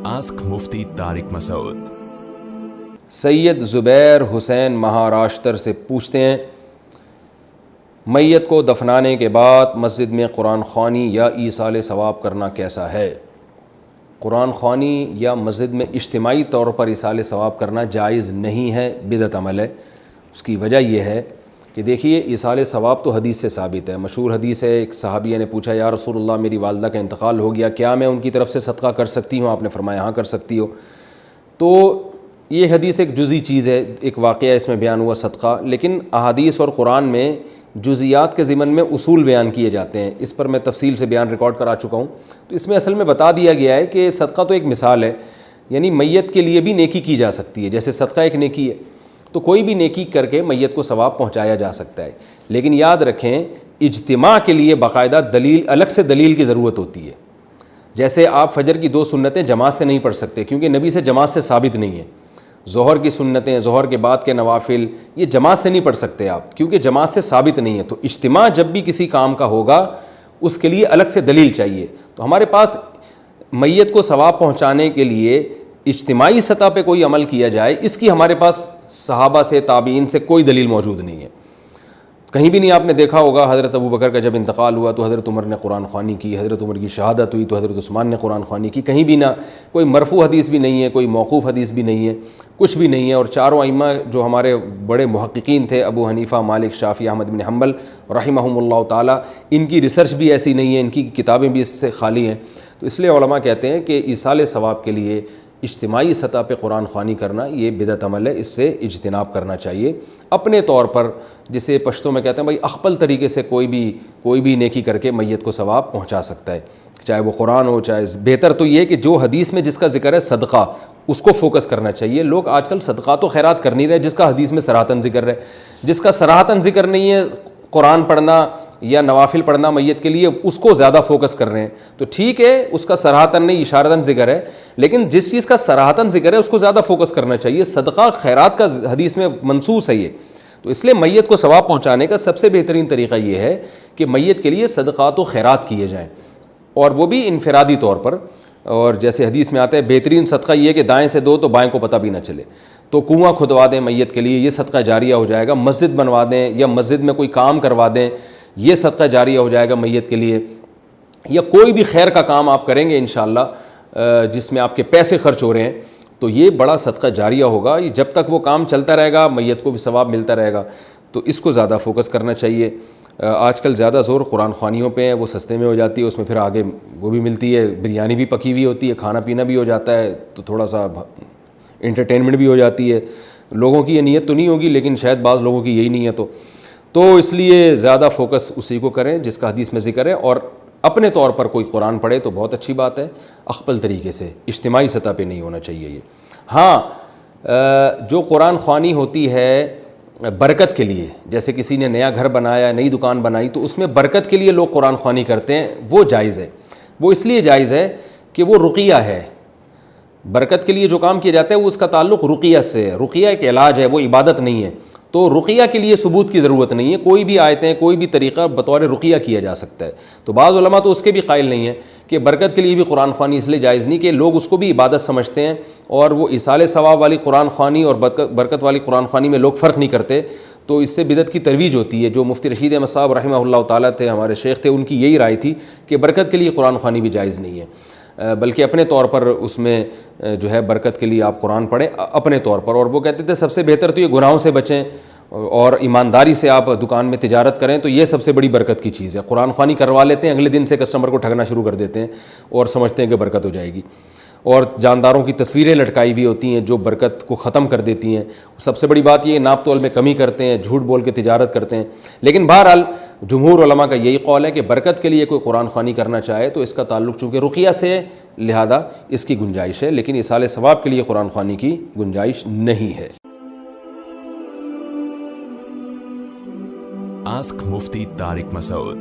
Ask Mufti Tariq Masood. سید زبیر حسین مہاراشٹر سے پوچھتے ہیں، میت کو دفنانے کے بعد مسجد میں قرآن خوانی یا ایصال ثواب کرنا کیسا ہے؟ قرآن خوانی یا مسجد میں اجتماعی طور پر ایصال ثواب کرنا جائز نہیں ہے، بدعت عمل ہے۔ اس کی وجہ یہ ہے کہ دیکھیے ایصال ثواب تو حدیث سے ثابت ہے، مشہور حدیث ہے۔ ایک صحابیہ نے پوچھا، یا رسول اللہ میری والدہ کا انتقال ہو گیا، کیا میں ان کی طرف سے صدقہ کر سکتی ہوں؟ آپ نے فرمایا ہاں کر سکتی ہو۔ تو یہ حدیث ایک جزئی چیز ہے، ایک واقعہ اس میں بیان ہوا صدقہ، لیکن احادیث اور قرآن میں جزیات کے ضمن میں اصول بیان کیے جاتے ہیں۔ اس پر میں تفصیل سے بیان ریکارڈ کرا چکا ہوں۔ تو اس میں اصل میں بتا دیا گیا ہے کہ صدقہ تو ایک مثال ہے، یعنی میت کے لیے بھی نیکی کی جا سکتی ہے، جیسے صدقہ ایک نیکی ہے، تو کوئی بھی نیکی کر کے میت کو ثواب پہنچایا جا سکتا ہے۔ لیکن یاد رکھیں، اجتماع کے لیے باقاعدہ دلیل، الگ سے دلیل کی ضرورت ہوتی ہے۔ جیسے آپ فجر کی 2 سنتیں جماعت سے نہیں پڑھ سکتے، کیونکہ نبی سے جماعت سے ثابت نہیں ہے۔ ظہر کی سنتیں، ظہر کے بعد کے نوافل، یہ جماعت سے نہیں پڑھ سکتے آپ، کیونکہ جماعت سے ثابت نہیں ہے۔ تو اجتماع جب بھی کسی کام کا ہوگا، اس کے لیے الگ سے دلیل چاہیے۔ تو ہمارے پاس میت کو ثواب پہنچانے کے لیے اجتماعی سطح پہ کوئی عمل کیا جائے، اس کی ہمارے پاس صحابہ سے، تابعین سے کوئی دلیل موجود نہیں ہے۔ کہیں بھی نہیں آپ نے دیکھا ہوگا حضرت ابوبکر کا جب انتقال ہوا تو حضرت عمر نے قرآن خوانی کی، حضرت عمر کی شہادت ہوئی تو حضرت عثمان نے قرآن خوانی کی، کہیں بھی نہ کوئی مرفوع حدیث بھی نہیں ہے، کوئی موقوف حدیث بھی نہیں ہے، کچھ بھی نہیں ہے۔ اور چاروں ائمہ جو ہمارے بڑے محققین تھے، ابو حنیفہ، مالک، شافعی، احمد بن حنبل رحمہم اللہ تعالیٰ، ان کی ریسرچ بھی ایسی نہیں ہے، ان کی کتابیں بھی اس سے خالی ہیں۔ تو اس لیے علماء کہتے ہیں کہ ایصال ثواب کے لیے اجتماعی سطح پہ قرآن خوانی کرنا یہ بدعت عمل ہے، اس سے اجتناب کرنا چاہیے۔ اپنے طور پر، جسے پشتو میں کہتے ہیں بھائی اخپل طریقے سے کوئی بھی نیکی کر کے میت کو ثواب پہنچا سکتا ہے، چاہے وہ قرآن ہو، چاہے بہتر تو یہ کہ جو حدیث میں جس کا ذکر ہے صدقہ، اس کو فوکس کرنا چاہیے۔ لوگ آج کل صدقات و خیرات کر نہیں رہے جس کا حدیث میں صراحتاً ذکر ہے، جس کا صراحتاً ذکر نہیں ہے، قرآن پڑھنا یا نوافل پڑھنا میت کے لیے، اس کو زیادہ فوکس کر رہے ہیں۔ تو ٹھیک ہے، اس کا صراحتاً نہیں، اشارتاً ذکر ہے، لیکن جس چیز کا صراحتاً ذکر ہے اس کو زیادہ فوکس کرنا چاہیے۔ صدقہ خیرات کا حدیث میں منصوص ہے یہ۔ تو اس لیے میت کو ثواب پہنچانے کا سب سے بہترین طریقہ یہ ہے کہ میت کے لیے صدقات و خیرات کیے جائیں، اور وہ بھی انفرادی طور پر۔ اور جیسے حدیث میں آتا ہے بہترین صدقہ یہ کہ دائیں سے دو تو بائیں کو پتہ بھی نہ چلے۔ تو کنواں کھدوا دیں میت کے لیے، یہ صدقہ جاریہ ہو جائے گا۔ مسجد بنوا دیں یا مسجد میں کوئی کام کروا دیں، یہ صدقہ جاریہ ہو جائے گا میت کے لیے۔ یا کوئی بھی خیر کا کام آپ کریں گے انشاءاللہ جس میں آپ کے پیسے خرچ ہو رہے ہیں، تو یہ بڑا صدقہ جاریہ ہوگا۔ جب تک وہ کام چلتا رہے گا میت کو بھی ثواب ملتا رہے گا، تو اس کو زیادہ فوکس کرنا چاہیے۔ آج کل زیادہ زور قرآن خوانیوں پہ ہے، وہ سستے میں ہو جاتی ہے، اس میں پھر آگے وہ بھی ملتی ہے، بریانی بھی پکی ہوئی ہوتی ہے، کھانا پینا بھی ہو جاتا ہے، تو تھوڑا سا انٹرٹینمنٹ بھی ہو جاتی ہے۔ لوگوں کی یہ نیت تو نہیں ہوگی، لیکن شاید بعض لوگوں کی یہی نیت ہو، تو اس لیے زیادہ فوکس اسی کو کریں جس کا حدیث میں ذکر ہے۔ اور اپنے طور پر کوئی قرآن پڑھے تو بہت اچھی بات ہے، اخپل طریقے سے، اجتماعی سطح پہ نہیں ہونا چاہیے یہ۔ ہاں، جو قرآن خوانی ہوتی ہے برکت کے لیے، جیسے کسی نے نیا گھر بنایا، نئی دکان بنائی، تو اس میں برکت کے لیے لوگ قرآن خوانی کرتے ہیں، وہ جائز ہے۔ وہ اس لیے جائز ہے کہ وہ رقیہ ہے۔ برکت کے لیے جو کام کیا جاتا ہے وہ اس کا تعلق رقیہ سے ہے، رقیہ ایک علاج ہے، وہ عبادت نہیں ہے۔ تو رقیہ کے لیے ثبوت کی ضرورت نہیں ہے، کوئی بھی آیتیں، کوئی بھی طریقہ بطور رقیہ کیا جا سکتا ہے۔ تو بعض علماء تو اس کے بھی قائل نہیں ہیں کہ برکت کے لیے بھی قرآن خوانی اس لیے جائز نہیں کہ لوگ اس کو بھی عبادت سمجھتے ہیں، اور وہ ایصال ثواب والی قرآن خوانی اور برکت والی قرآن خوانی میں لوگ فرق نہیں کرتے، تو اس سے بدعت کی ترویج ہوتی ہے۔ جو مفتی رشید احمد صاحب رحمہ اللہ تعالیٰ تھے، ہمارے شیخ تھے، ان کی یہی رائے تھی کہ برکت کے لیے قرآن خوانی بھی جائز نہیں ہے، بلکہ اپنے طور پر اس میں جو ہے برکت کے لیے آپ قرآن پڑھیں اپنے طور پر۔ اور وہ کہتے تھے سب سے بہتر تو یہ گناہوں سے بچیں اور ایمانداری سے آپ دکان میں تجارت کریں، تو یہ سب سے بڑی برکت کی چیز ہے۔ قرآن خوانی کروا لیتے ہیں، اگلے دن سے کسٹمر کو ٹھگنا شروع کر دیتے ہیں اور سمجھتے ہیں کہ برکت ہو جائے گی، اور جانداروں کی تصویریں لٹکائی ہوئی ہوتی ہیں جو برکت کو ختم کر دیتی ہیں۔ سب سے بڑی بات یہ ناپ تول میں کمی کرتے ہیں، جھوٹ بول کے تجارت کرتے ہیں۔ لیکن بہرحال جمہور علماء کا یہی قول ہے کہ برکت کے لیے کوئی قرآن خوانی کرنا چاہے تو اس کا تعلق چونکہ رقیہ سے ہے، لہذا اس کی گنجائش ہے، لیکن ایصال ثواب کے لیے قرآن خوانی کی گنجائش نہیں ہے۔ Ask Mufti Tariq Masood.